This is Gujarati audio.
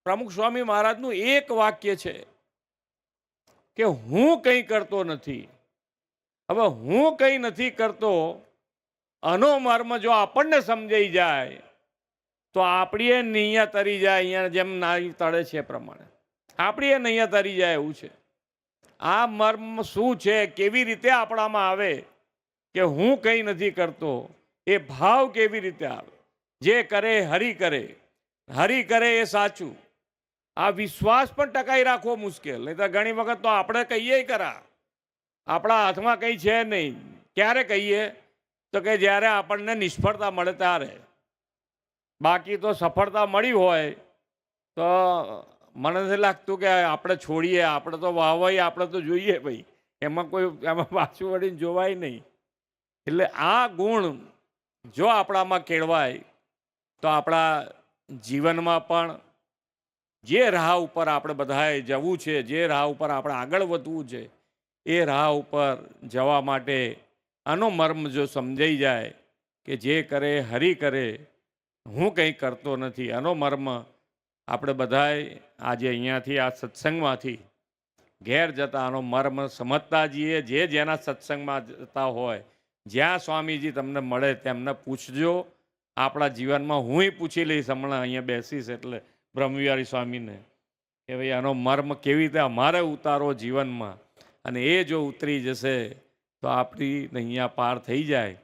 પ્રમુખ સ્વામી મહારાજનું એક વાક્ય છે કે હું કંઈ કરતો નથી. હવે હું કંઈ નથી કરતો આનો મર્મ જો આપણને સમજાઈ જાય તો આપણી એ નૈયા તરી જાય. અહીંયા જેમ નારી તળે છે પ્રમાણે આપણી એ નૈયા તરી જાય એવું છે. આ મર્મ શું છે, કેવી રીતે આપણામાં આવે કે હું કંઈ નથી કરતો, એ ભાવ કેવી રીતે આવે? જે કરે હરિ કરે, હરિ કરે એ સાચું. આ વિશ્વાસ પણ ટકાઈ રાખવો મુશ્કેલ. નહીં તો ઘણી વખત તો આપણે કહીએ ખરા, આપણા હાથમાં કંઈ છે નહીં. ક્યારે કહીએ તો કે જ્યારે આપણને નિષ્ફળતા મળે ત્યારે. બાકી તો સફળતા મળી હોય તો મને નથી લાગતું કે આપણે છોડીએ. આપણે તો વાહવાઈ આપણે તો જોઈએ ભાઈ, એમાં પાછું વળીને જોવાય નહીં. એટલે આ ગુણ જો આપણામાં કેળવાય તો આપણા જીવનમાં પણ જે રાહ ઉપર આપણે બધાએ જવું છે, જે રાહ ઉપર આપણે આગળ વધવું છે, એ રાહ ઉપર જવા માટે આનો મર્મ જો સમજાઈ જાય કે જે કરે હરિ કરે, હું કંઈ કરતો નથી, આનો મર્મ આપણે બધાએ આજે અહીંયાથી આ સત્સંગમાંથી ઘેર જતા આનો મર્મ સમજતા જઈએ. જે જેના સત્સંગમાં જતા હોય, જ્યાં સ્વામીજી તમને મળે તેમને પૂછજો. આપણા જીવનમાં હુંય પૂછી લઈશ હમણાં અહીંયા બેસીશ એટલે બ્રહ્મવિહારી સ્વામીને કે ભાઈ આનો મર્મ કેવી રીતે અમારે ઉતારો જીવનમાં, અને એ જો ઉતરી જશે તો આપણી નૈયા પાર થઈ જાય.